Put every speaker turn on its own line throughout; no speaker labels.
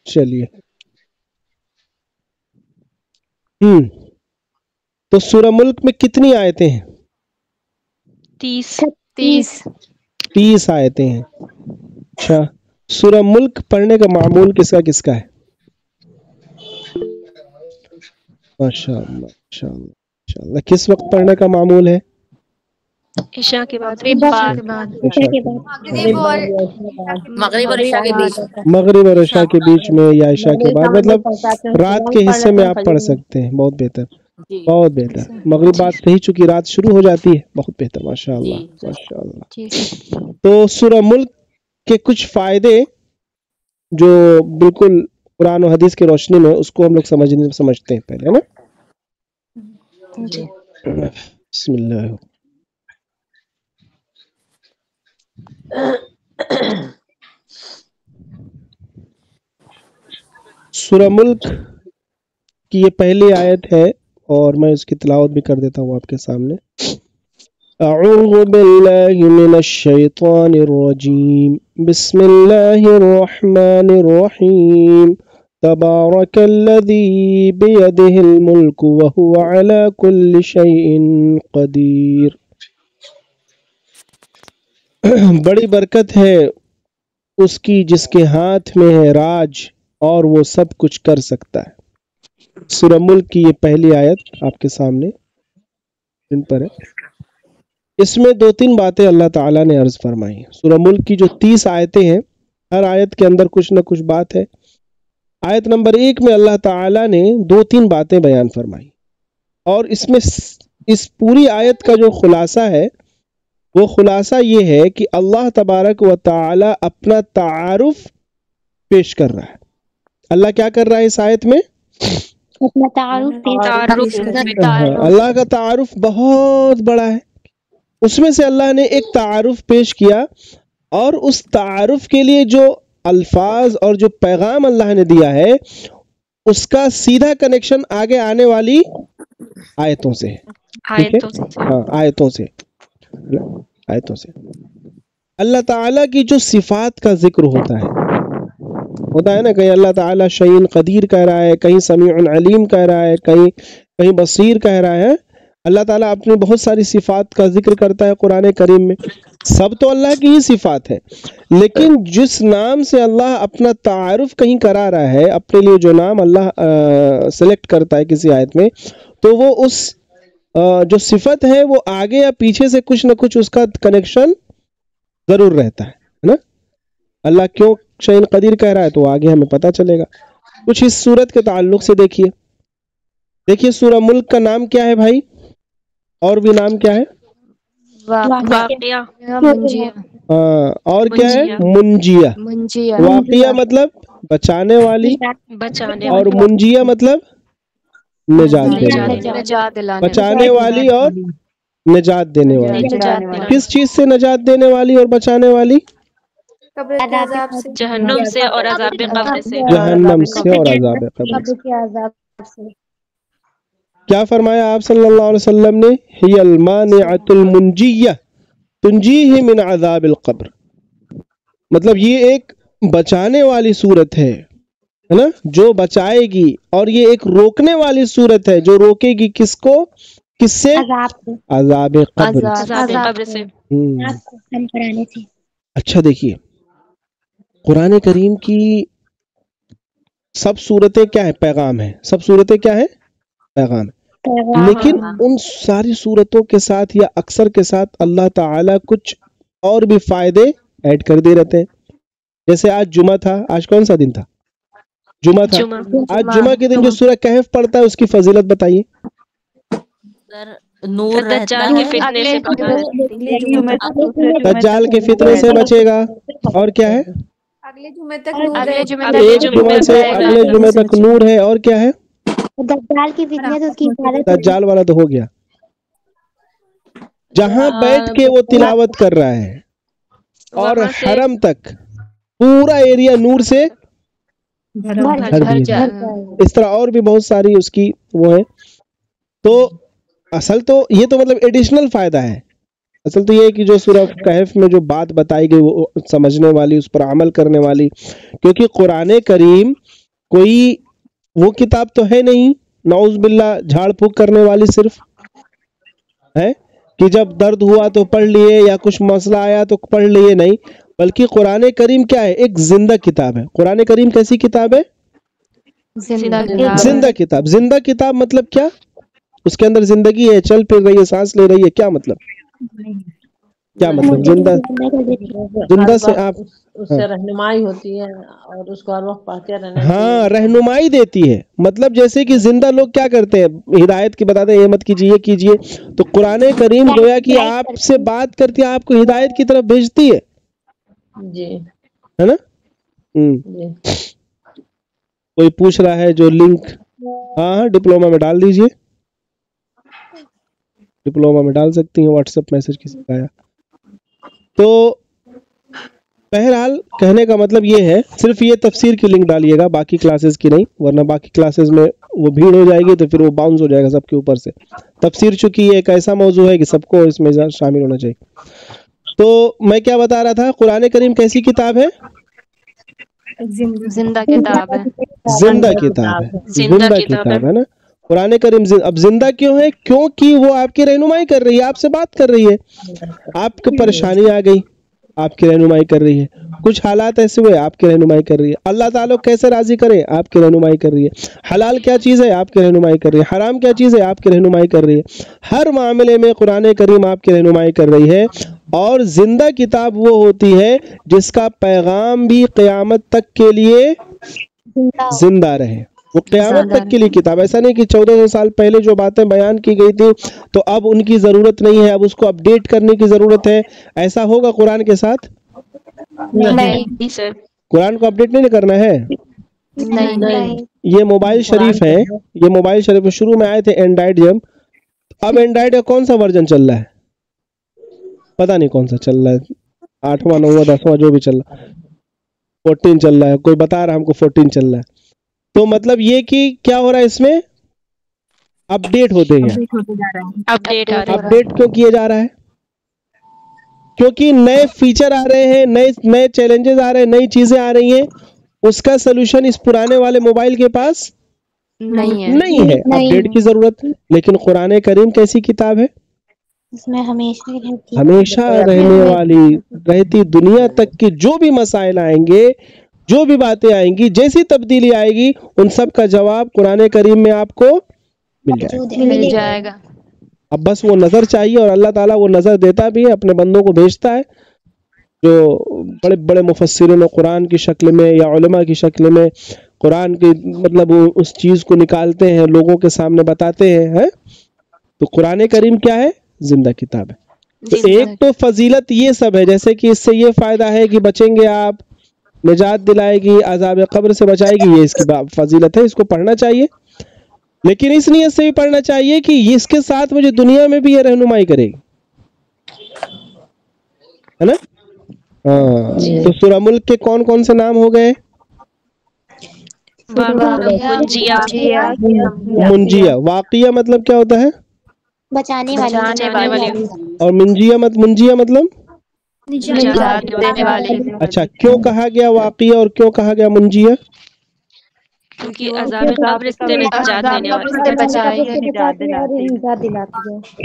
چلیے تو سورہ ملک میں کتنی آیتیں ہیں؟ 30 آیتیں ہیں. اچھا، سورہ ملک پڑھنے کا معمول کس کا ہے؟ ماشاء اللہ ماشاء اللہ ماشاء اللہ. کس وقت پڑھنے کا معمول ہے؟
عشاء کے بعد.
مغرب اور عشاء کے بیچ میں یا عشاء کے بعد، مطلب رات کے حصے میں آپ پڑھ سکتے ہیں. بہت بہتر بہت بہتر. مغرب بات کہی چونکہ رات شروع ہو جاتی ہے. بہت بہتر ماشاء اللہ ماشاء اللہ. تو سورہ ملک کے کچھ فائدے جو بالکل قرآن و حدیث کی روشنی میں اس کو ہم لوگ سمجھتے ہیں پہلے، ہے نا؟ بسم اللہ. سورہ ملک کی یہ پہلی آیت ہے اور میں اس کی تلاوت بھی کر دیتا ہوں آپ کے سامنے. اعوذ باللہ من الشیطان الرجیم بسم اللہ الرحمن الرحیم تبارک الذی بیدہ الملک وہو علی کل شیء قدیر. بڑی برکت ہے اس کی جس کے ہاتھ میں ہے راج اور وہ سب کچھ کر سکتا ہے. سورہ ملک کی یہ پہلی آیت آپ کے سامنے ان پر ہے. اس میں 2-3 باتیں اللہ تعالیٰ نے عرض فرمائی ہیں. سورہ ملک کی جو 30 آیتیں ہیں، ہر آیت کے اندر کچھ نہ کچھ بات ہے. آیت نمبر 1 میں اللہ تعالیٰ نے 2-3 باتیں بیان فرمائی، اور اس میں اس پوری آیت کا جو خلاصہ ہے وہ خلاصہ یہ ہے کہ اللہ تبارک و تعالی اپنا تعارف پیش کر رہا ہے. اللہ کیا کر رہا ہے اس آیت میں؟
اپنا تعارف
اللہ کا تعارف بہت بڑا ہے. اس میں سے اللہ نے ایک تعارف پیش کیا، اور اس تعارف کے لیے جو الفاظ اور جو پیغام اللہ نے دیا ہے اس کا سیدھا کنیکشن آگے آنے والی آیتوں سے ہے. آیتوں سے اللہ تعالیٰ کی جو صفات کا ذکر ہوتا ہے نا، کہیں اللہ تعالیٰ شیء قدیر کہہ رہا ہے، کہیں سمیع علیم کہہ رہا ہے، کہیں بصیر کہہ رہا ہے. اللہ تعالیٰ اپنی بہت ساری صفات کا ذکر کرتا ہے قرآن کریم میں. سب تو اللہ کی ہی صفات ہے، لیکن جس نام سے اللہ اپنا تعارف کہیں کرا رہا ہے، اپنے لیے جو نام اللہ سلیکٹ کرتا ہے کسی آیت میں، تو وہ اس جو صفت ہے وہ آگے یا پیچھے سے کچھ نہ کچھ اس کا کنیکشن ضرور رہتا ہے نا. اللہ کیوں شیء قدیر کہہ رہا ہے تو آگے ہمیں پتہ چلے گا. کچھ اس سورت کے تعلق سے دیکھیے سورہ ملک کا نام کیا ہے بھائی؟ اور بھی نام کیا ہے؟ اور کیا ہے؟ منجیہ. واقعہ مطلب بچانے والی، اور منجیہ مطلب نجات دینے، بچانے والی اور نجات دینے والی. کس چیز سے نجات دینے والی اور بچانے والی؟
جہنم سے اور عذاب قبر سے.
جہنم سے اور عذاب قبر سے. کیا فرمایا آپ صلی اللہ علیہ وسلم نے؟ ہی المانعۃ المنجیہ تنجیہ من عذاب القبر. مطلب یہ ایک بچانے والی صورت ہے نا، جو بچائے گی، اور یہ ایک روکنے والی صورت ہے جو روکے گی کس کو؟ کس سے؟ عذاب قبر
سے.
اچھا دیکھیے، قرآن کریم کی سب صورتیں کیا ہے؟ پیغام ہے. سب صورتیں کیا ہے؟ پیغام ہے. لیکن ان ساری صورتوں کے ساتھ یا اکثر کے ساتھ اللہ تعالیٰ کچھ اور بھی فائدے ایڈ کر دے رہتے ہیں. جیسے آج جمعہ تھا. آج کون سا دن تھا؟ جمعہ تھا. آج جمعہ کے دن جو سورہ کہف پڑھتا ہے اس کی فضیلت بتائیے. دجال کے فتنے سے بچے گا. اور کیا ہے؟
اگلے جمعے تک
ایک جمعہ سے اگلے جمعے تک نور ہے. اور کیا ہے؟ دجال والا تو ہو گیا. جہاں بیٹھ کے وہ تلاوت کر رہا ہے اور حرم تک پورا ایریا نور سے بھر دیا. اس طرح اور بھی بہت ساری اس کی وہ ہے. تو اصل تو یہ تو مطلب ایڈیشنل فائدہ ہے. اصل تو یہ ہے کہ جو سورہ کہف میں جو بات بتائی گئی وہ سمجھنے والی، اس پر عمل کرنے والی، کیونکہ قرآن کریم کوئی وہ کتاب تو ہے نہیں نعوذ باللہ جھاڑ پھونک کرنے والی صرف ہے کہ جب درد ہوا تو پڑھ لیے یا کچھ مسئلہ آیا تو پڑھ لیے، نہیں، بلکہ قرآن کریم کیا ہے؟ ایک زندہ کتاب ہے۔ قرآن کریم کیسی کتاب ہے؟ زندہ کتاب۔ زندہ کتاب مطلب کیا؟ اس کے اندر زندگی ہے، چل پھر رہی ہے، سانس لے رہی ہے، کیا مطلب؟ کیا مطلب زندہ؟ زندہ سے آپ
اس سے رہنمائی ہوتی ہے اور اس کو ہر وقت پڑھتے رہنا چاہیے۔
ہاں رہنمائی دیتی ہے، مطلب جیسے کہ زندہ لوگ کیا کرتے ہیں؟ ہدایت کی بتاتے ہیں، یہ مت کیجیے، یہ کیجیے، تو قرآن کریم گویا کہ آپ سے بات کرتی ہے، آپ کو ہدایت کی طرف بھیجتی ہے،
جی
ہے نا؟
جی
کوئی پوچھ رہا ہے جو لنک، ہاں ڈپلوما میں ڈال دیجئے، ڈپلوما میں ڈال سکتی ہیں، واٹس ایپ میسج کسی کا آیا تو۔ بہرحال کہنے کا مطلب یہ ہے، صرف یہ تفسیر کی لنک ڈالیے گا، باقی کلاسز کی نہیں، ورنہ باقی کلاسز میں وہ بھیڑ ہو جائے گی تو پھر وہ باؤنس ہو جائے گا سب کے اوپر سے۔ تفسیر چونکہ یہ ایک ایسا موضوع ہے کہ سب کو اس میں شامل ہونا چاہیے۔ تو میں کیا بتا رہا تھا؟ قرآن کریم کیسی کتاب ہے؟
زندہ کتاب ہے،
زندہ کتاب ہے، زندہ کتاب ہے نا۔ قرآن کریم اب زندہ کیوں ہے؟ کیونکہ وہ آپ کی رہنمائی کر رہی ہے، آپ سے بات کر رہی ہے، آپ کی پریشانی آ گئی، آپ کی رہنمائی کر رہی ہے، کچھ حالات ایسے ہوئے، آپ کی رہنمائی کر رہی ہے، اللہ تعالیٰ کیسے راضی کرے، آپ کی رہنمائی کر رہی ہے، حلال کیا چیز ہے، آپ کی رہنمائی کر رہی ہے، حرام کیا چیز ہے، آپ کی رہنمائی کر رہی ہے، ہر معاملے میں قرآن کریم آپ کی رہنمائی کر رہی ہے۔ اور زندہ کتاب وہ ہوتی ہے جس کا پیغام بھی قیامت تک کے لیے زندہ رہے، وہ قیامت تک کے لیے کتاب، ایسا نہیں کہ 1400 سال پہلے جو باتیں بیان کی گئی تھی تو اب ان کی ضرورت نہیں ہے، اب اس کو اپڈیٹ کرنے کی ضرورت ہے، ایسا ہوگا قرآن کے ساتھ؟
نہیں سر،
قرآن کو اپڈیٹ نہیں کرنا ہے۔
نہیں،
یہ موبائل شریف ہے، یہ موبائل شریف شروع میں آئے تھے اینڈرائڈ جب، اب اینڈرائڈ کا کون سا ورژن چل رہا ہے؟ پتہ نہیں کون سا چل رہا ہے، 8واں 9واں 10واں جو بھی چل رہا ہے، 14 چل رہا ہے، کوئی بتا رہا ہے ہم کو 14 چل رہا ہے۔ تو مطلب یہ کہ کیا ہو رہا ہے اس میں؟ اپڈیٹ ہوتے ہیں، اپڈیٹ کیوں کیے جا رہا ہے؟ کیونکہ نئے فیچر آ رہے ہیں، نئے چیلنجز آ رہے ہیں، نئی چیزیں آ رہی ہیں، اس کا سلوشن اس پرانے والے موبائل کے پاس نہیں ہے، اپڈیٹ کی ضرورت۔ لیکن قرآن کریم کیسی کتاب ہے؟
اس میں
ہمیشہ رہنے والی، رہتی دنیا تک کی جو بھی مسائل آئیں گے، جو بھی باتیں آئیں گی، جیسی تبدیلی آئے گی، ان سب کا جواب قرآن کریم میں آپ کو مل جائے گا۔ اب بس وہ نظر چاہیے، اور اللہ تعالیٰ وہ نظر دیتا بھی ہے، اپنے بندوں کو بھیجتا ہے، جو بڑے بڑے مفسرین قرآن کی شکل میں یا علماء کی شکل میں قرآن کی مطلب اس چیز کو نکالتے ہیں، لوگوں کے سامنے بتاتے ہیں۔ تو قرآن کریم کیا ہے؟ زندہ کتاب ہے۔ تو ایک تو فضیلت یہ سب ہے، جیسے کہ اس سے یہ فائدہ ہے کہ بچیں گے آپ، نجات دلائے گی، عذاب قبر سے بچائے گی، یہ اس کی فضیلت ہے، اس کو پڑھنا چاہیے، لیکن اس نیت سے بھی پڑھنا چاہیے کہ اس کے ساتھ مجھے دنیا میں بھی یہ رہنمائی کرے گی، ہے نا؟ ہاں تو سورہ ملک کے کون کون سے نام ہو گئے؟ منجیہ، واقعہ مطلب کیا ہوتا ہے؟
بچانے والی،
اور منجیہ مطلب اچھا، کیوں کہا گیا واقعہ اور کیوں کہا گیا منجیہ؟
کیونکہ عذاب قبر سے نجات دینے والی،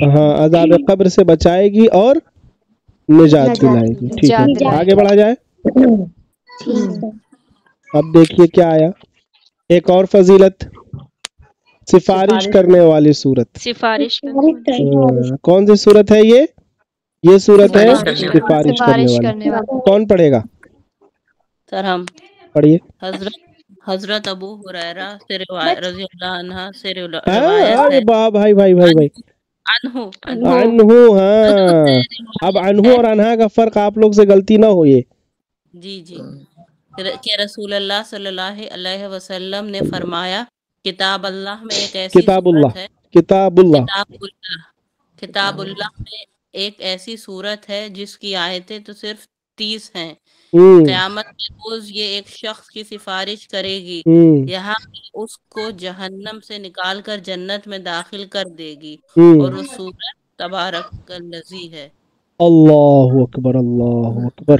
ہاں عذاب قبر سے بچائے گی اور نجات دلائے گی۔ ٹھیک ہے، آگے بڑھا جائے۔ اب دیکھیے کیا آیا، ایک اور فضیلت، سفارش کرنے والی صورت۔
سفارش
کون سی صورت ہے یہ صورت ہے سفارش کرنے والی۔ کون پڑھے گا؟
سر ہم
پڑھیے۔
حضرت ابو ہریرہ سے رضی اللہ عنہ سے روایت ہے،
بھائی عنہ، ہاں اب عنہ اور عنہا کا فرق آپ لوگ سے غلطی نہ ہو، یہ
جی کہ رسول اللہ صلی اللہ علیہ وسلم نے فرمایا، کتاب اللہ میں ایک ایسی صورت ہے، کتاب اللہ میں ایک ایسی صورت ہے جس کی آیتیں تو صرف 30 ہیں، قیامت کے روز یہ ایک شخص کی سفارش کرے گی، یہاں اس کو جہنم سے نکال کر جنت میں داخل کر دے گی، اور وہ صورت تبارک الذی ہے۔
اللہ اکبر، اللہ اکبر۔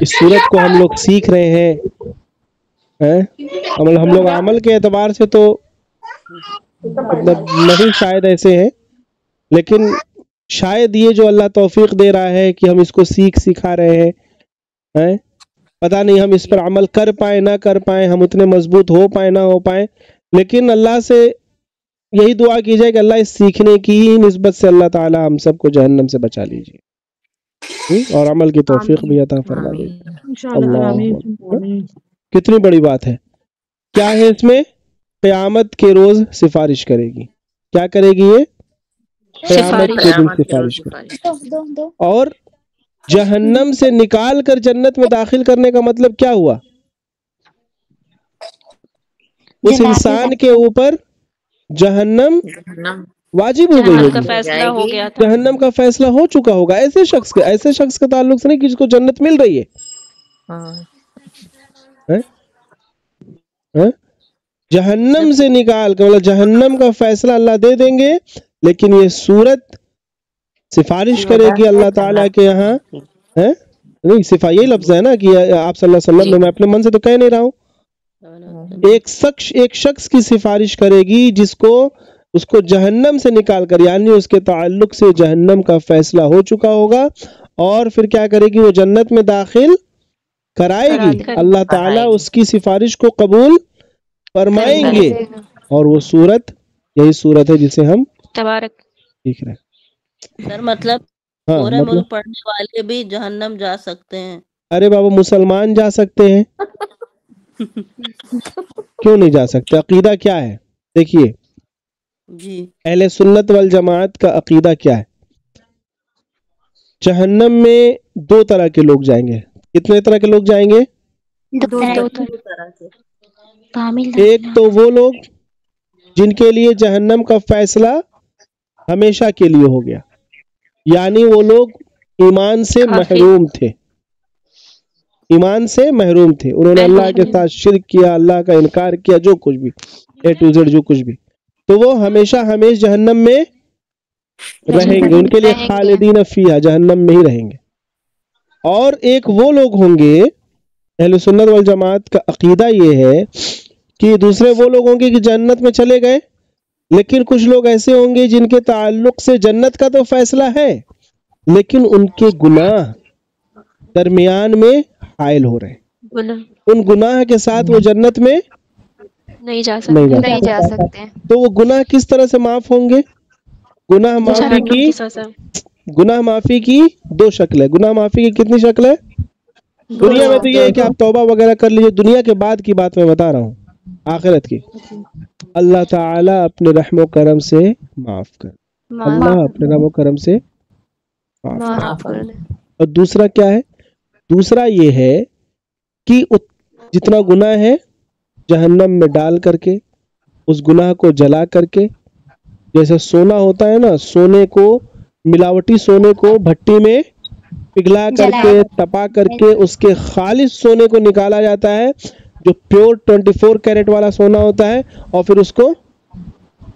اس صورت کو ہم لوگ سیکھ رہے ہیں ہم لوگ عمل کے اعتبار سے تو مطلب نہیں شاید ایسے ہیں، لیکن شاید یہ جو اللہ توفیق دے رہا ہے کہ ہم اس کو سکھا رہے ہیں، پتہ نہیں ہم اس پر عمل کر پائیں نہ کر پائیں، ہم اتنے مضبوط ہو پائیں نہ ہو پائیں، لیکن اللہ سے یہی دعا کی جائے کہ اللہ اس سیکھنے کی نسبت سے اللہ تعالی ہم سب کو جہنم سے بچا لیجیے اور عمل کی توفیق بھی عطا فرما دیجیے۔ اللہ کتنی بڑی بات ہے، کیا ہے اس میں؟ قیامت کے روز سفارش کرے گی۔ کیا کرے گی یہ؟ قیامت کے دن سفارش کرے گی۔ اور جہنم سے نکال کر جنت میں داخل کرنے کا مطلب کیا ہوا؟ اس انسان کے اوپر جہنم واجب ہو گئی ہوگی،
فیصلہ ہو گیا تھا،
جہنم کا فیصلہ ہو چکا ہوگا ایسے شخص کے تعلق سے نہیں کہ جس کو جنت مل رہی ہے، جہنم سے نکال کر مطلب جہنم کا فیصلہ اللہ دے دیں گے، لیکن یہ صورت سفارش کرے گی اللہ تعالیٰ کے یہاں نہیں، یہی لفظ ہے نا کہ آپ صلی اللہ علیہ وسلم، میں اپنے من سے تو کہہ نہیں رہا ہوں، ایک شخص کی سفارش کرے گی جس کو اس کو جہنم سے نکال کر، یعنی اس کے تعلق سے جہنم کا فیصلہ ہو چکا ہوگا، اور پھر کیا کرے گی؟ وہ جنت میں داخل کرائے گی، اللہ تعالیٰ اس کی سفارش کو قبول فرمائیں گے، اور وہ صورت یہی صورت ہے جسے ہم
تبارک
سیکھ رہے ہیں۔
سر مطلب پورے ملک پڑھنے والے بھی جہنم جا سکتے ہیں؟
ارے بابا مسلمان جا سکتے ہیں، کیوں نہیں جا سکتے؟ عقیدہ کیا ہے؟ دیکھیے
جی،
اہل سنت والجماعت کا عقیدہ کیا ہے؟ جہنم میں دو طرح کے لوگ جائیں گے۔ کتنے طرح کے لوگ جائیں گے؟ ایک تو وہ لوگ جن کے لیے جہنم کا فیصلہ ہمیشہ کے لیے ہو گیا، یعنی وہ لوگ ایمان سے محروم تھے، انہوں نے اللہ کے ساتھ شرک کیا، اللہ کا انکار کیا، جو کچھ بھی A to Z جو کچھ بھی، تو وہ ہمیشہ جہنم میں رہیں گے، ان کے لیے خالدین فیہا، جہنم میں ہی رہیں گے۔ اور ایک وہ لوگ ہوں گے، اہل سنت والجماعت کا عقیدہ یہ ہے کہ دوسرے وہ لوگ ہوں گے کہ جنت میں چلے گئے، لیکن کچھ لوگ ایسے ہوں گے جن کے تعلق سے جنت کا تو فیصلہ ہے، لیکن ان کے گناہ درمیان میں حائل ہو رہے ہیں، ان گناہ کے ساتھ وہ جنت میں
نہیں جا سکتے۔
تو وہ گناہ کس طرح سے معاف ہوں گے؟ گناہ معافی کی دو شکل ہے۔ گناہ معافی کی کتنی شکل ہے؟ دنیا میں تو یہ ہے کہ آپ توبہ وغیرہ کر لیجئے، دنیا کے بعد کی بات میں بتا رہا ہوں، آخرت کی، اللہ تعالیٰ اپنے رحم و کرم سے معاف کر، اللہ اپنے رحم و کرم سے معاف کر۔ اور دوسرا کیا ہے؟ دوسرا یہ ہے کہ جتنا گناہ ہے جہنم میں ڈال کر کے، اس گناہ کو جلا کر کے، جیسے سونا ہوتا ہے نا، سونے کو، ملاوٹی سونے کو بھٹی میں پگھلا کر کے، تپا کر کے اس کے خالص سونے کو نکالا جاتا ہے، جو پیور 24 کیرٹ والا سونا ہوتا ہے، اور پھر اس کو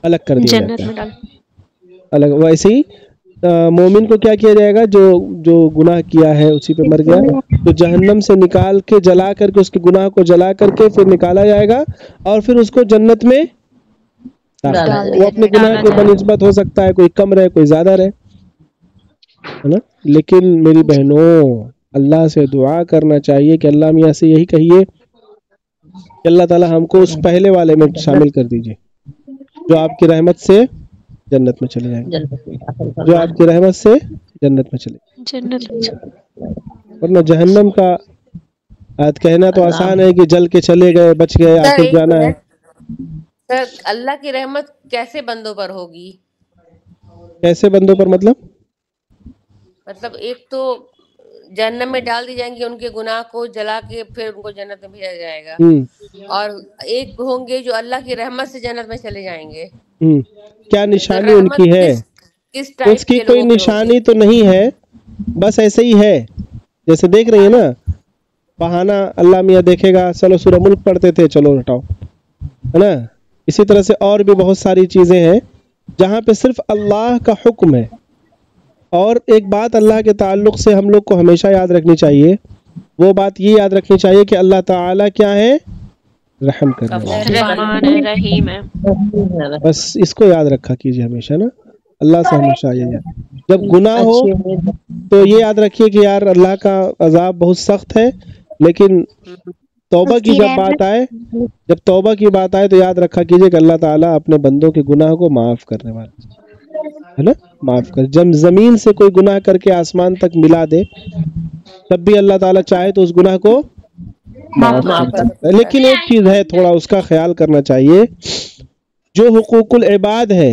الگ کر دیا جاتا ہے الگ۔ ویسے ہی مومن کو کیا کیا جائے گا؟ جو گناہ کیا ہے اسی پہ مر گیا، تو جہنم سے نکال کے، جلا کر کے، اس کے گناہ کو جلا کر کے پھر نکالا جائے گا، اور پھر اس کو جنت میں وہ اپنے گناہ کے بنسبت ہو سکتا ہے کوئی کم رہے کوئی زیادہ رہے، ہے نا؟ لیکن میری بہنوں، اللہ سے دعا کرنا چاہیے کہ اللہ میاں سے یہی کہیے کہ اللہ تعالی ہم کو اس پہلے والے میں شامل کر دیجئے جو آپ کی رحمت سے جنت میں چلے جائیں گے، جو آپ کی رحمت سے جنت میں چلے ورنہ جہنم کا کہنا تو آسان ہے کہ جل کے چلے گئے، بچ گئے، آخر جانا ہے۔
سر اللہ کی رحمت کیسے بندوں پر ہوگی؟
کیسے بندوں پر مطلب
ایک تو جہنم میں ڈال دی جائیں گے، ان کے گناہ کو جلا کے پھر ان کو جنت میں بھیجا جائے گا، اور ایک ہوں گے جو اللہ کی رحمت سے جنت میں چلے جائیں گے۔
کیا نشانی ان کی ہے؟ اس کی کوئی نشانی تو نہیں ہے، بس ایسے ہی ہے، جیسے دیکھ رہی ہے نا، بہانہ اللہ میاں دیکھے گا، چلو سورہ ملک پڑھتے تھے، چلو ہٹاؤ، ہے نا؟ اسی طرح سے اور بھی بہت ساری چیزیں ہیں جہاں پہ صرف اللہ کا حکم ہے اور ایک بات اللہ کے تعلق سے ہم لوگ کو ہمیشہ یاد رکھنی چاہیے، وہ بات یہ یاد رکھنی چاہیے کہ اللہ تعالیٰ کیا ہے؟ رحم کرنے والے،
رحمان ہے، رحیم ہے.
بس اس کو یاد رکھا کیجیے ہمیشہ نا، اللہ سے ہمیشہ یہ یاد. جب گناہ ہو تو یہ یاد رکھیے کہ یار اللہ کا عذاب بہت سخت ہے، لیکن توبہ کی جب بات آئے، جب توبہ کی بات آئے تو یاد رکھا کیجیے کہ اللہ تعالیٰ اپنے بندوں کے گناہ کو معاف کرنے والا ہے نا، معاف کر. جب زمین سے کوئی گناہ کر کے آسمان تک ملا دے تب بھی اللہ تعالیٰ چاہے تو اس گناہ کو معاف کر سکتا ہے. لیکن ایک چیز ہے تھوڑا اس کا خیال کرنا چاہیے، جو حقوق العباد ہے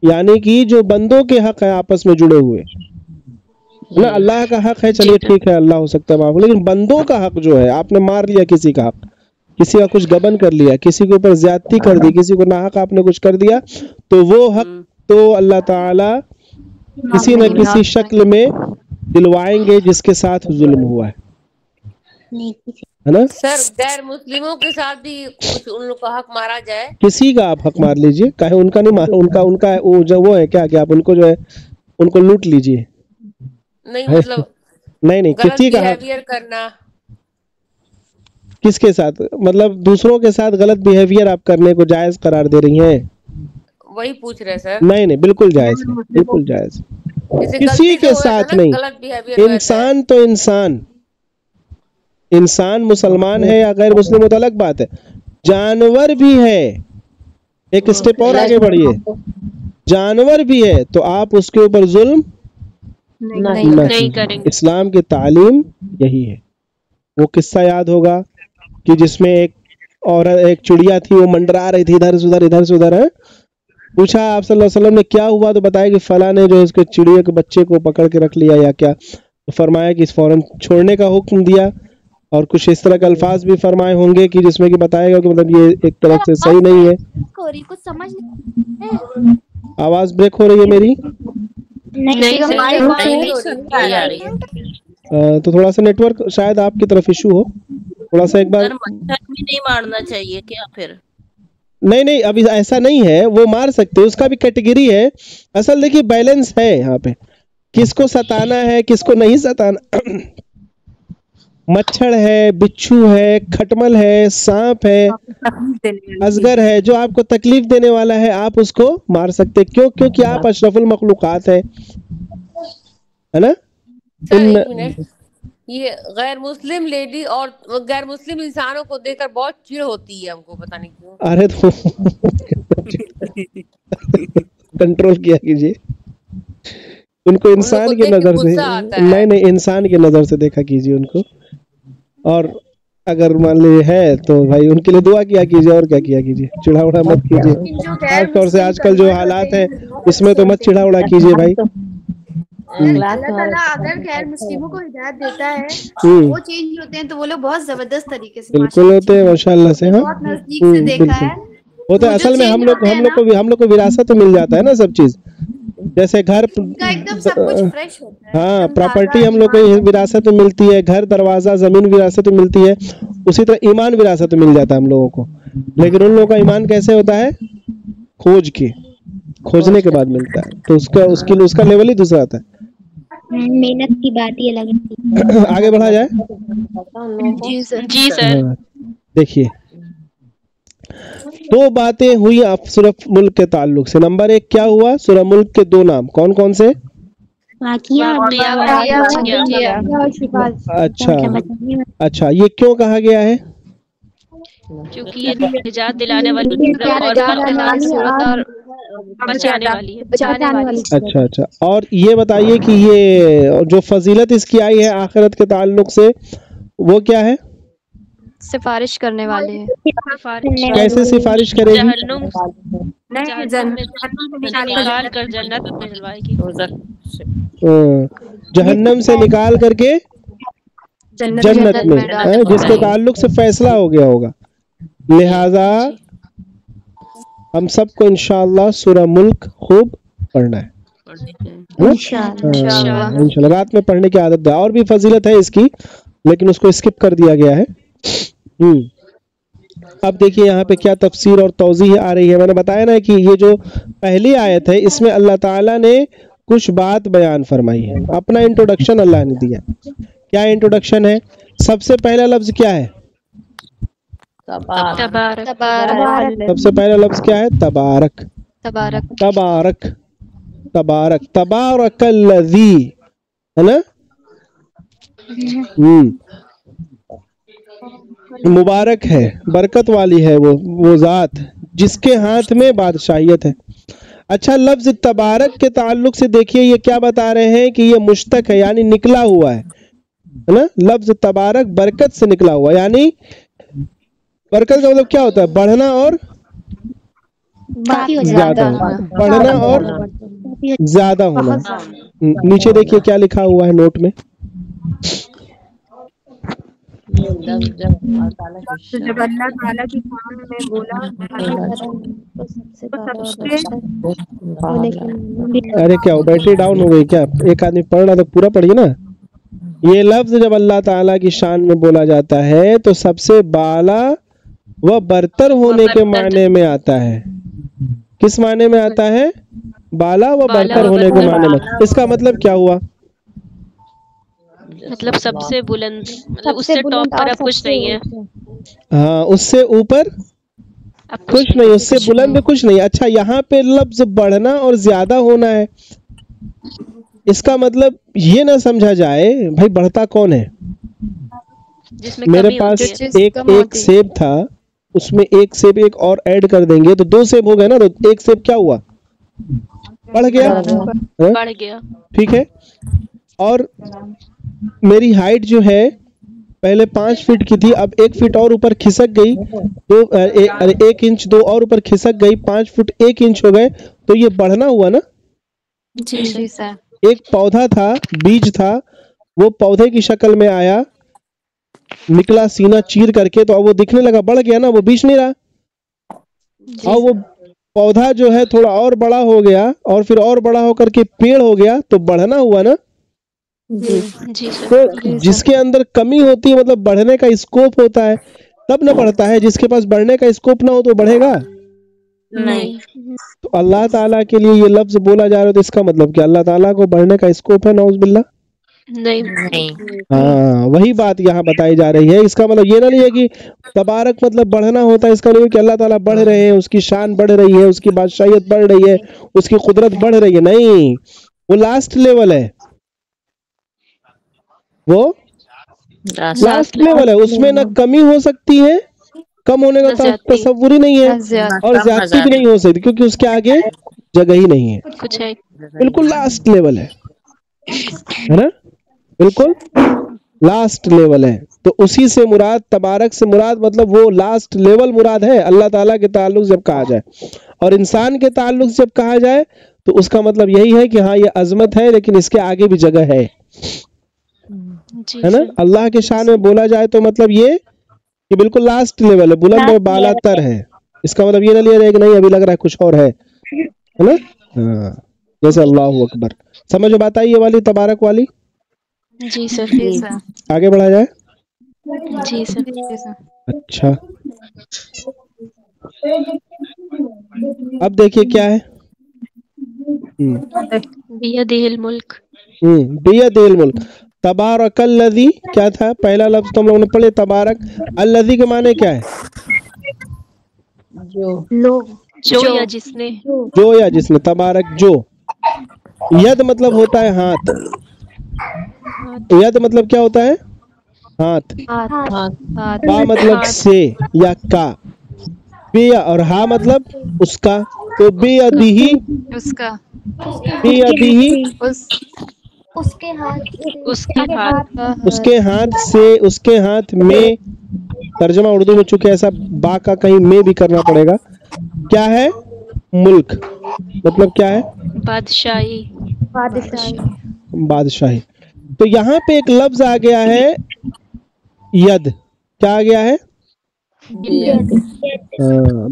یعنی کہ جو بندوں کے حق ہیں آپس میں جڑے ہوئے نا، اللہ کا حق ہے چلیے ٹھیک ہے اللہ ہو سکتا ہے معاف، لیکن بندوں کا حق جو ہے، آپ نے مار لیا کسی کا حق، کسی کا کچھ گبن کر لیا، کسی کے اوپر زیادتی کر دی، کسی کو ناحق آپ نے کچھ کر دیا، تو وہ حق تو اللہ تعالی کسی نہ کسی شکل میں دلوائیں گے جس کے ساتھ ظلم ہوا ہے نا.
سر غیر مسلموں کے ساتھ بھی کچھ ان لوگ کا حق مارا جائے،
کسی کا آپ حق مار لیجئے، کہے ان کا نہیں مار، ان کا وہ ہے کیا کہ آپ ان کو جو ہے ان کو لوٹ لیجئے،
نہیں مطلب
نہیں کسی کا حق
کرنا.
کس کے ساتھ؟ مطلب دوسروں کے ساتھ غلط بیہیویئر آپ کرنے کو جائز قرار دے رہی ہیں؟
وہی پوچھ رہے سر.
نہیں بالکل جائز ہے، بالکل جائز. کسی کے ساتھ نہیں، انسان تو انسان مسلمان ہے یا غیر مسلم تو الگ بات ہے، جانور بھی ہے. ایک سٹیپ اور آگے بڑھیے، جانور بھی ہے تو آپ اس کے اوپر ظلم نہیں کریں گے. اسلام کی تعلیم یہی ہے. وہ قصہ یاد ہوگا کہ جس میں ایک چڑیا تھی، وہ منڈرا رہی تھی ادھر سے ادھر ہے. پوچھا آپ صلی اللہ علیہ وسلم نے کیا ہوا، تو بتایا کہ فلاں نے جو اس کے چڑیا کے بچے کو پکڑ کے رکھ لیا یا کیا. تو فرمایا کہ فوراً چھوڑنے کا حکم دیا، اور کچھ اس طرح کے الفاظ بھی فرمائے ہوں گے کہ جس میں کہ بتائے گا کہ مطلب یہ ایک طرف سے صحیح نہیں ہے. آواز بریک ہو رہی ہے میری؟ تو تھوڑا سا نیٹ ورک شاید آپ کی طرف ایشو ہو، تھوڑا سا ایک بار.
نہیں مارنا چاہیے کیا پھر؟
نہیں ابھی ایسا نہیں ہے، وہ مار سکتے، اس کا بھی کیٹیگری ہے. اصل دیکھیے بیلنس ہے یہاں پہ، کس کو ستانا ہے کس کو نہیں ستانا. مچھر ہے، بچھو ہے، کھٹمل ہے، سانپ ہے، ازگر ہے، جو آپ کو تکلیف دینے والا ہے آپ اس کو مار سکتے. کیوں؟ کیونکہ آپ اشرف المخلوقات ہیں، ہے نا.
یہ غیر مسلم لیڈی اور غیر مسلم انسانوں کو دیکھ کر بہت چڑ ہوتی ہے ہم کو، پتہ نہیں کیوں.
ارے تو کنٹرول کیا کیجیے ان کو انسان کی نظر سے، نہیں انسان کی نظر سے دیکھا کیجیے ان کو. اور اگر مان لیجیے ہے تو بھائی ان کے لیے دعا کیا کیجیے، اور کیا کیا کیجیے، چڑھا اڑا مت کیجیے. خاص طور سے آج کل جو حالات ہیں اس میں تو مت چڑھا اڑا کیجیے بھائی.
اللہ تعالیٰ اگر غیر مسلموں کو ہدایت دیتا ہے وہ چینج ہوتے ہیں تو وہ لوگ بہت زبردست طریقے سے
بالکل ہوتے ہیں ماشاء اللہ سے. ہاں
بہت نزدیک سے دیکھا ہے
ہوتا ہے. اصل میں ہم لوگ کو وراثت مل جاتا ہے نا سب چیز، جیسے گھر، ہاں پراپرٹی ہم لوگ کو وراثت میں ملتی ہے، گھر دروازہ زمین وراثت میں ملتی ہے، اسی طرح ایمان وراثت میں مل جاتا ہے ہم لوگوں کو. لیکن ان لوگوں کا ایمان کیسے ہوتا ہے؟ کھوجنے کے بعد ملتا ہے، تو اس کا لیول ہی دوسرا آتا ہے.
محنت کی بات ہی الگ ہے.
آگے بڑھا جائے.
جی سر.
دیکھیے دو باتیں ہوئی سورہ ملک کے تعلق سے. نمبر 1 کیا ہوا؟ سورہ ملک کے 2 نام کون کون سے؟ اچھا یہ کیوں کہا گیا ہے؟
کیونکہ یہ نجات دلانے والی اور بچانے والی ہے.
اچھا اور یہ بتائیے کہ یہ جو فضیلت اس کی آئی ہے آخرت کے تعلق سے وہ کیا ہے؟
سفارش کرنے والے ہیں.
کیسے سفارش کرے گی؟ جہنم سے نکال کر کے جنت میں، جس کے تعلق سے فیصلہ ہو گیا ہوگا. لہذا ہم سب کو انشاءاللہ سورہ ملک خوب پڑھنا ہے انشاءاللہ. رات میں پڑھنے کی عادت ہے. اور بھی فضیلت ہے اس کی لیکن اس کو اسکپ کر دیا گیا ہے. اب دیکھیے یہاں پہ کیا تفسیر اور توضیح آ رہی ہے. میں نے بتایا نا کہ یہ جو پہلی آیت ہے اس میں اللہ تعالیٰ نے کچھ بات بیان فرمائی ہے. اپنا انٹروڈکشن اللہ نے دیا. کیا انٹروڈکشن ہے؟ سب سے پہلا لفظ کیا ہے؟ سب سے پہلا لفظ کیا ہے؟ تبارک. تبارک تبارک تبارک الذی، ہے نا؟ مبارک ہے، برکت والی ہے وہ ذات جس کے ہاتھ میں بادشاہیت ہے. اچھا، لفظ تبارک کے تعلق سے دیکھیے یہ کیا بتا رہے ہیں کہ یہ مشتق ہے، یعنی نکلا ہوا ہے نا. لفظ تبارک برکت سے نکلا ہوا، یعنی برکت کا مطلب کیا ہوتا ہے؟ بڑھنا اور زیادہ ہونا. بڑھنا اور زیادہ ہونا. نیچے دیکھیے کیا لکھا ہوا ہے نوٹ میں.
جب اللہ تعالیٰ کی شان میں بولا
ارے کیا ہو، بیٹری ڈاؤن ہو گئی کیا؟ ایک آدمی پڑھ رہا تو پورا پڑھیے نا. یہ لفظ جب اللہ تعالیٰ کی شان میں بولا جاتا ہے تو سب سے بالا و برتر ہونے کے معنی میں آتا ہے. کس معنی میں آتا ہے؟ بالا و برتر ہونے کے معنی میں. اس کا مطلب کیا ہوا؟
مطلب سب سے بلند، مطلب اس سے ٹاپ پر اب کچھ نہیں ہے.
ہاں، اس سے اوپر کچھ نہیں، اس سے بلند کچھ نہیں. اچھا، یہاں پہ لفظ بڑھنا اور زیادہ ہونا ہے. اس کا مطلب یہ نہ سمجھا جائے بھائی بڑھتا کون ہے. میرے پاس ایک سیب تھا، اس میں ایک سیب ایک اور ایڈ کر دیں گے تو 2 سیب ہو گئے نا. تو ایک سیب کیا ہوا؟ بڑھ گیا. ٹھیک ہے. اور میری ہائٹ جو ہے پہلے 5 فٹ کی تھی، اب 1 فٹ اور اوپر کھسک گئی، 1 انچ 2 اور اوپر کھسک گئی، 5 فٹ 1 انچ ہو گئے. تو یہ بڑھنا ہوا نا.
جی سر.
ایک پودا تھا، بیج تھا، وہ پودے کی شکل میں آیا، نکلا سینہ چیر کر کے، تو اب وہ دکھنے لگا، بڑھ گیا نا، وہ بیج نہیں رہا. اور وہ پودا جو ہے تھوڑا اور بڑا ہو گیا اور پھر اور بڑا ہو کر کے پیڑ ہو گیا، تو بڑھنا ہوا نا. تو جس کے اندر کمی ہوتی ہے، مطلب بڑھنے کا اسکوپ ہوتا ہے، تب نہ بڑھتا ہے. جس کے پاس بڑھنے کا اسکوپ نہ ہو تو بڑھے گا
نہیں.
تو اللہ تعالیٰ کے لیے یہ لفظ بولا جا رہا ہے، تو اس کا مطلب کہ اللہ تعالیٰ کو بڑھنے کا اسکوپ ہے؟ نعوذ باللہ.
نہیں.
ہاں، وہی بات یہاں بتائی جا رہی ہے. اس کا مطلب یہ نہیں ہے کہ تبارک مطلب بڑھنا ہوتا ہے. اس کا مطلب کہ اللہ تعالیٰ بڑھ رہے ہیں، اس کی شان بڑھ رہی ہے، اس کی بادشاہیت بڑھ رہی ہے، اس کی قدرت بڑھ رہی ہے. نہیں، وہ لاسٹ لیول ہے. وہ لاسٹ لیول ہے. اس میں نہ کمی ہو سکتی ہے، کم ہونے کا تصور ہی نہیں ہے، اور زیادتی بھی نہیں ہو سکتی، کیونکہ اس کے آگے جگہ ہی نہیں ہے.
کچھ ہے.
بالکل لاسٹ لیول ہے نا، بالکل لاسٹ لیول ہے. تو اسی سے مراد، تبارک سے مراد مطلب وہ لاسٹ لیول مراد ہے. اللہ تعالیٰ کے تعلق جب کہا جائے اور انسان کے تعلق جب کہا جائے تو اس کا مطلب یہی ہے کہ ہاں یہ عظمت ہے، لیکن اس کے آگے بھی جگہ ہے نا. اللہ کے شان میں بولا جائے تو مطلب یہ کہ بالکل لاسٹ لیول ہے، بلند اور بالا تر ہے. اس کا مطلب یہ نہ لیا جائے کہ نہیں ابھی لگ رہا ہے کچھ اور ہے نا. ہاں، جیسے اللہ اکبر. سمجھ بات آئی یہ والی تبارک والی؟
جی سر.
آگے بڑھا جائے.
جی سر.
اچھا، اب دیکھیے کیا ہے.
بیدہ الملک.
بیدہ الملک. تبارک الذی کیا تھا؟ پہلا لفظ تم لوگوں نے پڑھے تبارک. الذی کے معنی کیا ہے؟
جو یا جس نے.
جو یا جس نے. تبارک جو. ید مطلب ہوتا ہے ہاتھ. ید مطلب کیا ہوتا ہے؟ ہاتھ. با مطلب سے یا کا. بے اور ہا مطلب اس کا. تو بیدہ،
اس کا.
بیدہ
اس کے ہاتھ
سے، اس کے ہاتھ میں. ترجمہ اردو میں چونکہ ایسا با کا کہیں میں بھی کرنا پڑے گا. کیا ہے؟ ملک. مطلب کیا ہے؟
بادشاہی.
بادشاہی. تو یہاں پہ ایک لفظ آ گیا ہے ید. کیا آ گیا ہے؟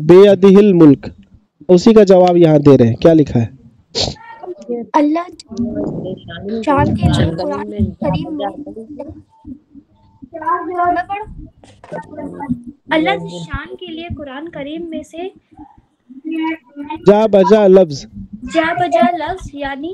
بیدہ الملک. اسی کا جواب یہاں دے رہے ہیں. کیا لکھا ہے؟
اللہ شان کے لیے قرآن کریم میں اللہ شان کے لیے قرآن کریم میں سے
جا بجا لفظ
یعنی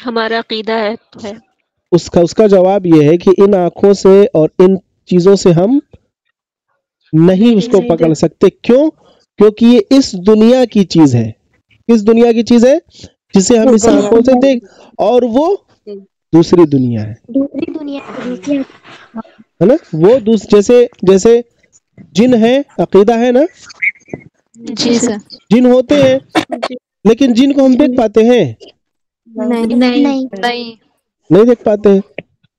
ہمارا عقیدہ ہے
اس کا جواب یہ ہے کہ ان آنکھوں سے اور ان چیزوں سے ہم نہیں اس کو پکڑ سکتے. کیوں؟ کیونکہ یہ اس دنیا کی چیز ہے. کس دنیا کی چیز ہے؟ جسے ہم اس آنکھوں سے دیکھ، اور وہ دوسری دنیا ہے نا. وہ جیسے جن ہے، عقیدہ ہے نا،
جی سر.
جن ہوتے ہیں لیکن جن کو ہم دیکھ پاتے ہیں؟ نہیں دیکھ پاتے ہیں،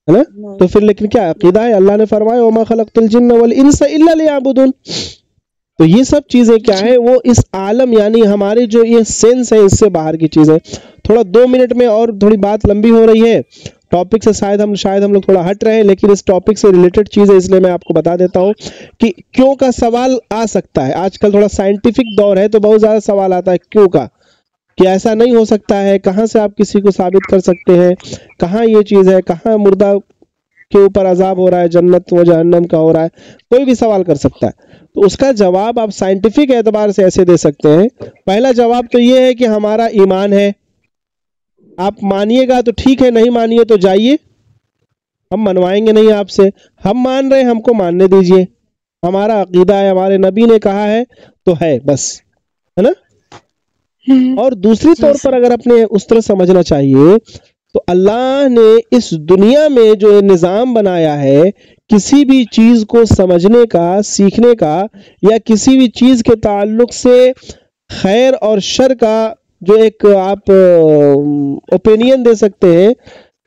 ہے نا. تو پھر لیکن کیا عقیدہ ہے؟ اللہ نے فرمایا وما خلقت الجن والانس الا لیعبدون. تو یہ سب چیزیں کیا ہے؟ وہ اس عالم یعنی ہمارے جو یہ سینس ہے اس سے باہر کی چیز ہے. تھوڑا 2 منٹ میں اور تھوڑی بات لمبی ہو رہی ہے ٹاپک سے، شاید ہم لوگ تھوڑا ہٹ رہے ہیں، لیکن اس ٹاپک سے ریلیٹڈ چیز ہے، اس لیے میں آپ کو بتا دیتا ہوں کہ کیوں کا سوال آ سکتا ہے. آج کل تھوڑا سائنٹیفک دور ہے تو بہت زیادہ سوال آتا ہے کیوں کا، کہ ایسا نہیں ہو سکتا ہے. کہاں سے آپ کسی کو ثابت کر سکتے ہیں؟ کہاں یہ چیز ہے؟ کہاں مردہ کے اوپر عذاب ہو رہا ہے، جنت و جہنم کا ہو رہا ہے؟ کوئی بھی سوال کر سکتا ہے. تو اس کا جواب آپ سائنٹیفک اعتبار سے ایسے دے سکتے ہیں. پہلا جواب تو یہ ہے کہ ہمارا ایمان ہے. آپ مانیے گا تو ٹھیک ہے، نہیں مانیے تو جائیے، ہم منوائیں گے نہیں آپ سے. ہم مان رہے ہیں، ہم کو ماننے دیجئے. ہمارا عقیدہ ہے، ہمارے نبی نے کہا ہے تو ہے، بس، ہے نا. اور دوسری طور پر اگر اپنے اس طرح سمجھنا چاہیے تو اللہ نے اس دنیا میں جو نظام بنایا ہے کسی بھی چیز کو سمجھنے کا، سیکھنے کا، یا کسی بھی چیز کے تعلق سے خیر اور شر کا جو ایک آپ اوپینین دے سکتے ہیں،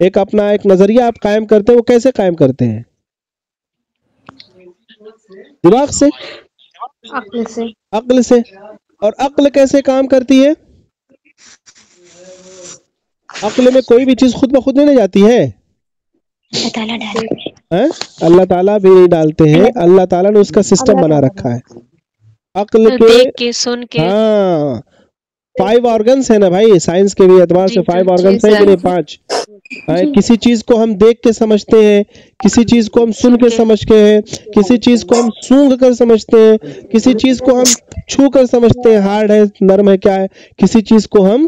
ایک اپنا ایک نظریہ آپ قائم کرتے ہیں، وہ کیسے قائم کرتے ہیں؟ دماغ سے، عقل سے. اور عقل کیسے کام کرتی ہے؟ عقل میں کوئی بھی چیز خود بخود نہیں جاتی ہے، اللہ تعالیٰ بھی نہیں ڈالتے ہیں. اللہ تعالیٰ نے اس کا سسٹم بنا رکھا ہے. عقل کے
دیکھ کے، سن کے.
ہاں 5 آرگنس ہے نا بھائی، سائنس کے بھی اعتبار سے 5 آرگنس ہیں کہ نہیں؟ 5. کسی چیز کو ہم دیکھ کے سمجھتے ہیں، کسی چیز کو ہم سن کے سمجھتے ہیں، کسی چیز کو ہم سونگھ کر سمجھتے ہیں، کسی چیز کو ہم چھو کر سمجھتے ہیں، ہارڈ ہے، نرم ہے، کیا ہے. کسی چیز کو ہم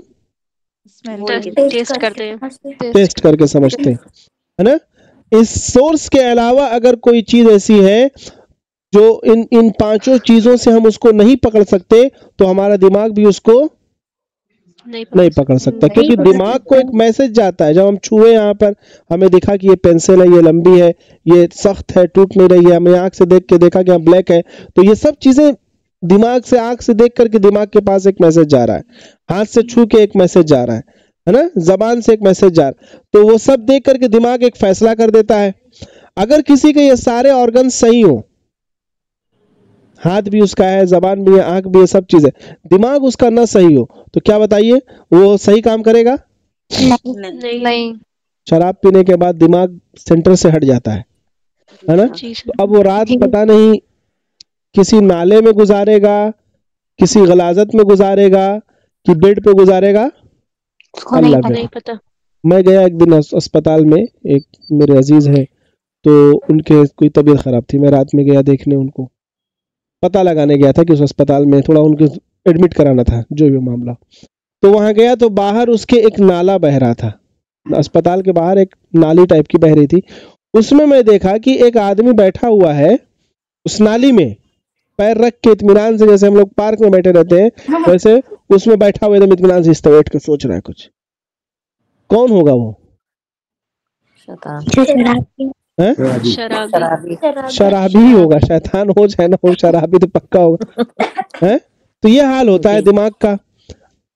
ٹیسٹ کرتے ہیں،
ٹیسٹ کر کے سمجھتے ہیں، ہے نا. اس سورس کے علاوہ اگر کوئی چیز ایسی ہے جو ان 5 چیزوں سے ہم اس کو نہیں پکڑ سکتے تو ہمارا دماغ بھی اس کو نہیں پکڑ سکتا. کیونکہ دماغ کو ایک میسج جاتا ہے. جب ہم چھوئے، یہاں پر ہمیں دکھا کہ یہ پینسل ہے، یہ لمبی ہے، یہ سخت ہے، ٹوٹ نہیں رہی ہے، ہمیں آنکھ سے دیکھ کے دیکھا کہ یہاں بلیک ہے، تو یہ سب چیزیں دماغ سے، آنکھ سے دیکھ کر کے دماغ کے پاس ایک میسج جا رہا ہے، ہاتھ سے چھو کے ایک میسج جا رہا ہے نا، زبان سے ایک میسج جا رہا ہے. تو وہ سب دیکھ کر کے دماغ ایک فیصلہ کر دیتا ہے. اگر کسی کے یہ سارے آرگن صحیح ہوں، ہاتھ بھی اس کا ہے، زبان بھی ہے، آنکھ بھی ہے، سب چیزیں، دماغ اس کا نہ صحیح ہو تو کیا بتائیے وہ صحیح کام کرے گا؟
نہیں.
شراب پینے کے بعد دماغ سینٹر سے ہٹ جاتا ہے نا. تو اب وہ رات پتہ نہیں کسی نالے میں گزارے گا، کسی غلاظت میں گزارے گا، کہ بیڈ پہ گزارے گا، اللہ کو نہیں پتا. میں گیا ایک دن اسپتال میں، ایک میرے عزیز ہیں، تو ان کے کوئی طبیعت خراب تھی. میں رات میں گیا دیکھنے، ان کو پتہ لگانے گیا تھا کہ اس اسپتال میں تھوڑا ان کو ایڈمٹ کرانا تھا، جو بھی معاملہ. تو وہاں گیا تو باہر اس کے ایک نالا بہ رہا تھا، اسپتال کے باہر ایک نالی ٹائپ کی بہ رہی تھی. اس میں دیکھا کہ ایک آدمی بیٹھا ہوا ہے اس نالی میں، پیر رکھ کے اطمینان سے، جیسے ہم لوگ پارک میں بیٹھے رہتے ہیں ویسے اس میں بیٹھا ہوا، ایک دم اطمینان سے بیٹھ کے سوچ رہا ہے کچھ. کون ہوگا وہ؟ شرابی ہی ہوگا. شیطان ہو جائے نہ ہو، شرابی تو پکا ہوگا. تو یہ حال ہوتا ہے دماغ کا.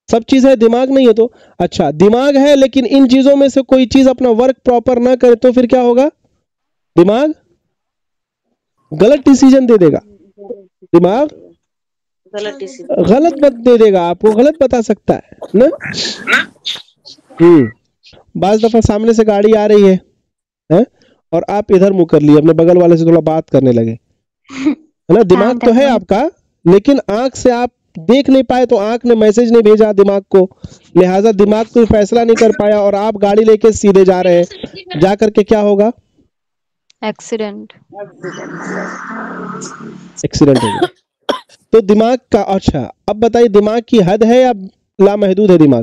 سب چیز ہے، دماغ نہیں ہے تو اچھا دماغ ہے، لیکن ان چیزوں میں سے کوئی چیز اپنا ورک پراپر نہ کرے تو پھر کیا ہوگا؟ دماغ غلط ڈیسیژن دے دے گا. دماغ غلط دے دے گا، آپ کو غلط بتا سکتا ہے نا. بعض دفعہ سامنے سے گاڑی آ رہی ہے اور آپ ادھر منہ کر لیے، اپنے بغل والے سے تھوڑا بات کرنے لگے، ہے نا. دماغ تو ہے آپ کا، لیکن آنکھ سے آپ دیکھ نہیں پائے تو آنکھ نے میسج نہیں بھیجا دماغ کو، لہٰذا دماغ کوئی فیصلہ نہیں کر پایا اور آپ گاڑی لے کے سیدھے جا رہے ہیں. جا کر کے کیا ہوگا؟ ایکسیڈنٹ ہو گیا. تو دماغ کا اچھا اب بتائیے، دماغ کی حد ہے یا لامحدود ہے دماغ؟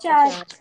4।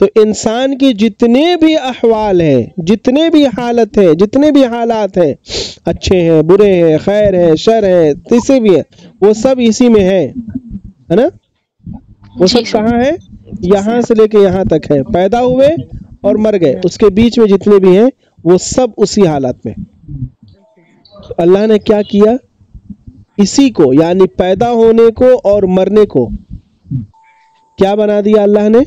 تو انسان کی جتنے بھی احوال ہیں، جتنے بھی حالت ہیں، جتنے بھی حالات ہیں، اچھے ہیں، برے ہیں، خیر ہیں، شر ہیں، کسی بھی ہیں، وہ سب اسی میں ہے نا؟ وہ سب کہاں ہے؟ یہاں سے لے کے یہاں تک ہے، پیدا ہوئے اور مر گئے، اس کے بیچ میں جتنے بھی ہیں وہ سب اسی حالات میں۔ اللہ نے کیا کیا؟ اسی کو، یعنی پیدا ہونے کو اور مرنے کو کیا بنا دیا اللہ نے؟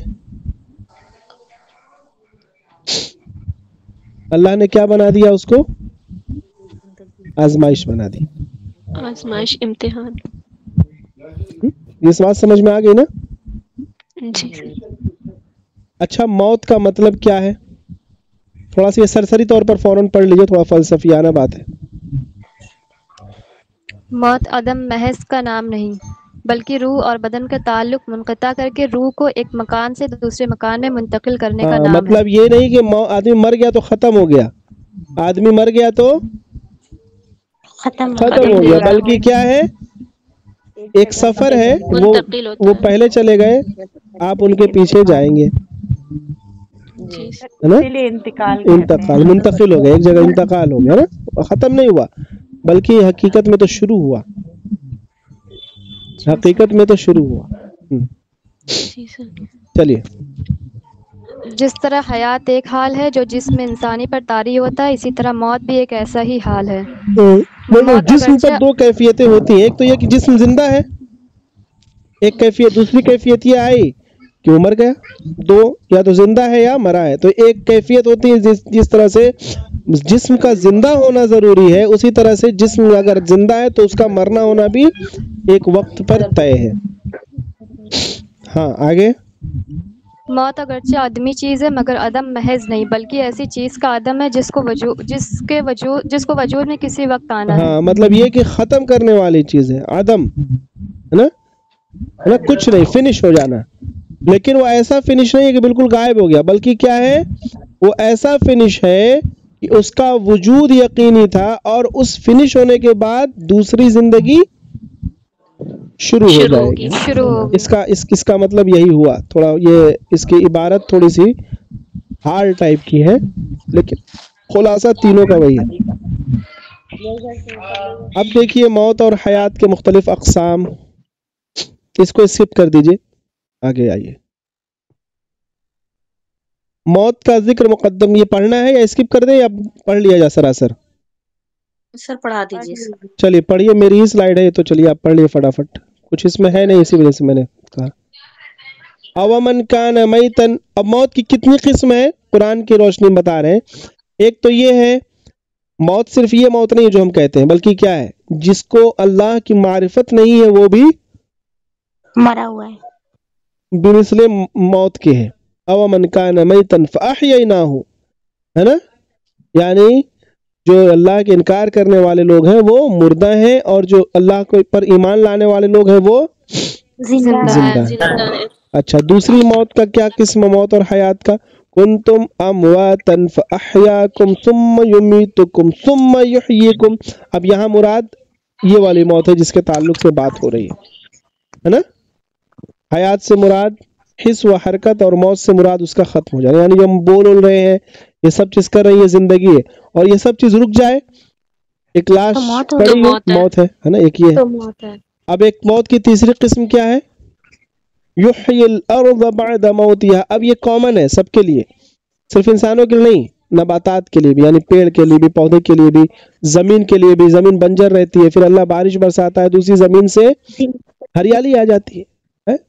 اللہ نے کیا بنا دیا اس کو؟ آزمائش بنا دی،
آزمائش، امتحان۔
یہ بات سمجھ میں آ گئی نا؟
جی۔
اچھا، موت کا مطلب کیا ہے؟ تھوڑا سا یہ سرسری طور پر فوراً پڑھ لیجئے، تھوڑا فلسفیانہ بات ہے۔
موت عدم محض کا نام نہیں، بلکہ روح اور بدن کا تعلق منقطع کر کے روح کو ایک مکان سے دوسرے مکان میں منتقل کرنے کا نام
مطلب یہ نہیں کہ آدمی مر گیا تو ختم ہو گیا، آدمی مر گیا تو ختم ہو گیا، بلکہ کیا ہے؟ ایک سفر ہے، وہ پہلے چلے گئے، آپ ان کے پیچھے جائیں گے، انتقال، منتقل ہو گیا، ایک جگہ انتقال ہو گیا نا، ختم نہیں ہوا، بلکہ حقیقت میں تو شروع ہوا، حقیقت میں تو شروع ہوا۔ چلیے،
جس طرح حیات ایک حال ہے جو جسم انسانی پر طاری ہوتا ہے، اسی طرح موت بھی ایک ایسا ہی حال ہے۔
جسم پر دو کیفیتیں ہوتی ہیں، ایک تو یہ کہ جسم زندہ ہے، ایک کیفیت، دوسری کیفیت یہ آئی کہ وہ مر گیا، دو، یا تو زندہ ہے یا مرا ہے۔ تو ایک کیفیت ہوتی ہے جس طرح سے جسم کا زندہ ہونا ضروری ہے، اسی طرح سے جسم اگر زندہ ہے تو اس کا مرنا ہونا بھی ایک وقت پر طے ہے۔ ہاں، آگے۔
موت اگرچہ آدمی چیز ہے مگر عدم محض نہیں، بلکہ ایسی چیز کا عدم ہے جس کو وجود میں کسی وقت آنا ہے۔
ہاں، مطلب یہ کہ ختم کرنے والی چیز ہے، عدم ہے نا، کچھ نہیں، فنش ہو جانا، لیکن وہ ایسا فنش نہیں ہے کہ بالکل غائب ہو گیا، بلکہ کیا ہے؟ وہ ایسا فنش ہے کہ اس کا وجود یقینی تھا، اور اس فنش ہونے کے بعد دوسری زندگی شروع ہو جائے گی۔ اس کا مطلب یہی ہوا۔ تھوڑا یہ اس کی عبارت تھوڑی سی ہارڈ ٹائپ کی ہے، لیکن خلاصہ تینوں کا وہی ہے۔ اب دیکھیے موت اور حیات کے مختلف اقسام، اس کو اسکپ کر دیجئے، آگے آئیے۔ موت کا ذکر مقدم، یہ پڑھنا ہے یا اسکپ کر دیں یا پڑھ لیا جا سراسر؟
سر پڑھا دیجیے۔
چلیے پڑھیے، میری ہی سلائیڈ ہے تو چلیے آپ پڑھ لیے فٹافٹ، کچھ اس میں ہے نہیں، اسی وجہ سے میں نے کہا۔ اومن کان میتن، اب موت کی کتنی قسم ہے قرآن کی روشنی بتا رہے ہیں۔ ایک تو یہ ہے موت، صرف یہ موت نہیں جو ہم کہتے ہیں، بلکہ کیا ہے؟ جس کو اللہ کی معرفت نہیں ہے وہ بھی
مرا ہوا ہے،
بمثل موت کے ہے۔ اومن کان میتن فاحییناہ، ہے نا، یعنی جو اللہ کے انکار کرنے والے لوگ ہیں وہ مردہ ہیں، اور جو اللہ کو پر ایمان لانے والے لوگ ہیں وہ زندہ ہیں۔ اچھا، دوسری موت کا کیا قسم ہے موت اور حیات کا؟ کنتم امواتا فاحیاکم ثم یمیتکم ثم یحییکم۔ اب یہاں مراد یہ والی موت ہے جس کے تعلق سے بات ہو رہی ہے نا۔ حیات سے مراد حس و حرکت، اور موت سے مراد اس کا ختم ہو جانا، یعنی جو ہم بول رہے ہیں، یہ سب چیز کر رہی ہے، زندگی ہے، اور یہ سب چیز رک جائے، ایک لاش پڑی ہے، موت ہے نا، ایک یہ ہے۔ اب ایک موت کی تیسری قسم کیا ہے؟ یحیی الارض بعد موتها۔ اب یہ کامن ہے سب کے لیے، صرف انسانوں کے لیے نہیں، نباتات کے لیے بھی، یعنی پیڑ کے لیے بھی، پودے کے لیے بھی، زمین کے لیے بھی۔ زمین بنجر رہتی ہے، پھر اللہ بارش برساتا ہے، دوسری زمین سے ہریالی آ جاتی ہے۔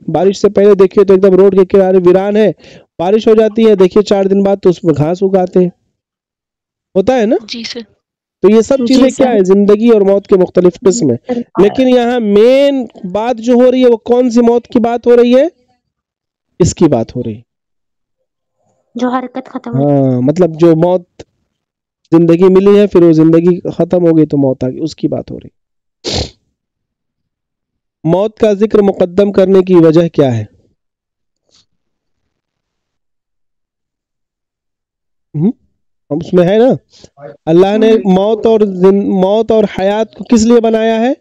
بارش سے پہلے دیکھیے تو ایک دم روڈ کے کنارے ویران ہے، بارش ہو جاتی ہے، دیکھیے 4 دن بعد تو اس میں گھاس اگاتے ہیں، ہوتا ہے نا۔
جی سر۔
تو یہ سب چیزیں کیا ہے؟ زندگی اور موت کے مختلف قسم ہیں، لیکن یہاں مین بات جو ہو رہی ہے وہ کون سی موت کی بات ہو رہی ہے؟ اس کی بات ہو رہی ہے
جو حرکت ختم،
ہاں، مطلب جو موت، زندگی ملی ہے پھر وہ زندگی ختم ہو گئی تو موت آ گئی، اس کی بات ہو رہی ہے۔ موت کا ذکر مقدم کرنے کی وجہ کیا ہے؟ اس میں ہے نا، اللہ نے موت اور حیات کو کس لیے بنایا ہے؟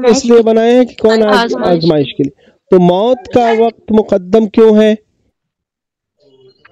اس لیے بنایا ہے کہ کون؟ آزمائش کے لیے۔ تو موت کا وقت مقدم کیوں ہے؟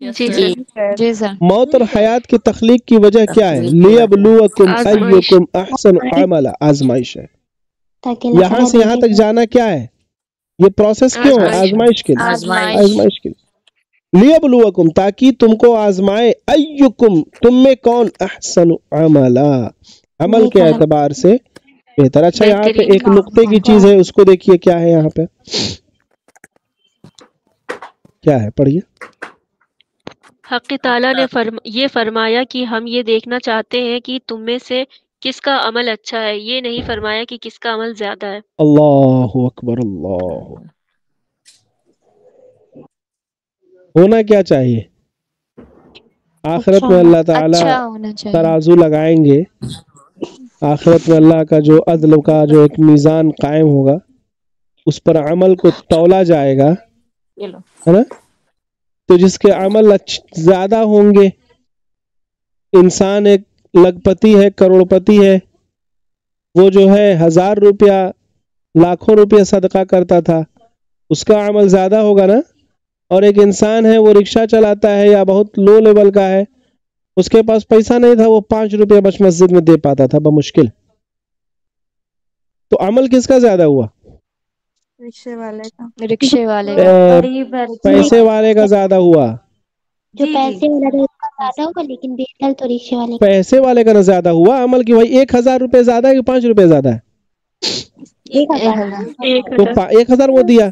جی سر
جی سر
موت اور حیات کی تخلیق کی وجہ کیا ہے؟ لیبلوکم ایکم احسن عملا، آزمائش ہے. یہاں سے یہاں تک جانا کیا ہے؟ یہ پروسیس کیوں ہے؟ آزمائش کے لیے. آزمائش کے لیے. لیبلوکم تاکہ تم کو آزمائے، ایکم تم میں کون، احسن عملا عمل کے اعتبار سے بہتر. اچھا یہاں پہ ایک نقطے کی چیز ہے، اس کو دیکھیے کیا ہے یہاں پہ، کیا ہے پڑھیے.
حق تعالیٰ نے یہ فرمایا کہ ہم یہ دیکھنا چاہتے ہیں کہ تم میں سے کس کا عمل اچھا ہے، یہ نہیں فرمایا کہ کس کا عمل زیادہ ہے.
اللہ اکبر. اللہ ہونا کیا چاہیے؟ آخرت میں اللہ تعالی ترازو لگائیں گے. آخرت میں اللہ کا جو عدل کا جو ایک میزان قائم ہوگا، اس پر عمل کو تولا جائے گا، ہے نا. تو جس کے عمل زیادہ ہوں گے، انسان ایک لکھپتی ہے، کروڑ پتی ہے، وہ جو ہے 1000 روپیہ لاکھوں روپیہ صدقہ کرتا تھا، اس کا عمل زیادہ ہوگا نا. اور ایک انسان ہے وہ رکشہ چلاتا ہے یا بہت لو لیول کا ہے، اس کے پاس پیسہ نہیں تھا، وہ 5 روپیہ بس مسجد میں دے پاتا تھا بمشکل. تو عمل کس کا زیادہ ہوا؟
رکشے والے
پیسے والے کا زیادہ ہوا.
جو پیسے والا زیادہ ہوگا، لیکن بہتر تو رکشے والے
پیسے والے کا نہ زیادہ ہوا عمل کی. بھائی 1000 روپے زیادہ ہے کہ 5 روپے زیادہ ہے؟ 1000 وہ دیا.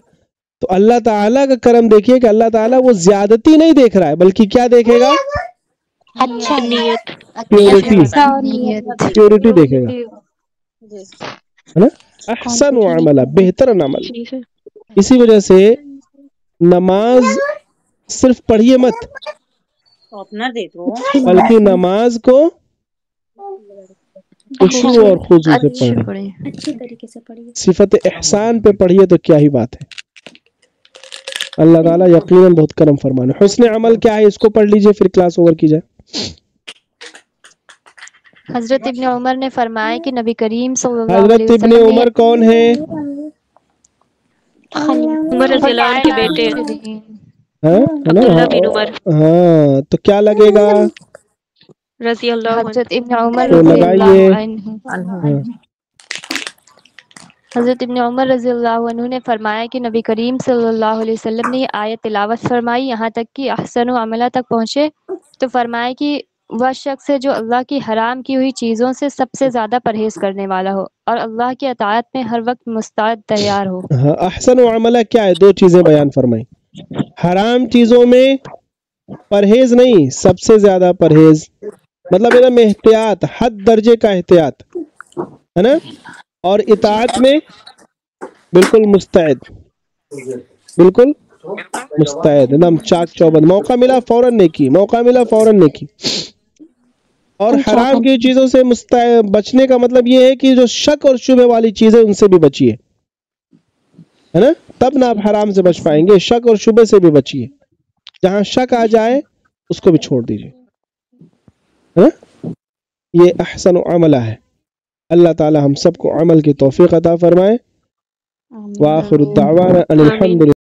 تو اللہ تعالیٰ کا کرم دیکھیے کہ اللہ تعالیٰ وہ زیادتی نہیں دیکھ رہا ہے، بلکہ کیا دیکھے گا؟
اچھا نیت،
پیورٹی دیکھے گا، ہے نا. احسن عملا بہتر عمل. اسی وجہ سے نماز صرف پڑھیے مت، بلکہ نماز کو خشوع اور خضوع سے پڑھیں،
اچھی طریقے سے پڑھیے،
صفت احسان پہ پڑھیے تو کیا ہی بات ہے. اللہ تعالیٰ یقیناً بہت کرم فرمانے. حسن عمل کیا ہے، اس کو پڑھ لیجئے پھر کلاس اوور کی جائے.
حضرت ابن عمر نے فرمایا کہ نبی کریم صلی اللہ
حضرت
علیہ
ابن
وسلم
عمر کون ہے؟
عمر رضی اللہ عنہ کے بیٹے
عبداللہ
بن عمر.
ہاں تو کیا لگے گا؟
رضی اللہ عنہ.
حضرت ابن عمر
تو
رضی
لگائیے.
اللہ عنہ حضرت ابن عمر رضی اللہ عنہ نے فرمایا کہ نبی کریم صلی اللہ علیہ وسلم نے یہ آیت تلاوت فرمائی، یہاں تک کہ احسن عملہ تک پہنچے تو فرمایا کہ وہ شخص ہے جو اللہ کی حرام کی ہوئی چیزوں سے سب سے زیادہ پرہیز کرنے والا ہو اور اللہ کی اطاعت میں ہر وقت مستعد تیار ہو.
احسن عملہ کیا ہے؟ 2 چیزیں بیان فرمائی. حرام چیزوں میں پرہیز نہیں، سب سے زیادہ پرہیز، مطلب ایک دم احتیاط، حد درجے کا احتیاط، ہے نا. اور اطاعت میں بالکل مستعد، بالکل مستعد، ایک دم چاک چوبند. موقع ملا فوراً نیکی، موقع ملا فوراً نیکی. اور حرام کی چیزوں سے بچنے کا مطلب یہ ہے کہ جو شک اور شبہ والی چیزیں ان سے بھی بچیے، ہے نا. تب نہ آپ حرام سے بچ پائیں گے. شک اور شبہ سے بھی بچیے، جہاں شک آ جائے اس کو بھی چھوڑ دیجیے، ہے نا. یہ احسن عملہ ہے. اللہ تعالی ہم سب کو عمل کی توفیق عطا فرمائے. وآخر الدعوانا ان الحمد للہ.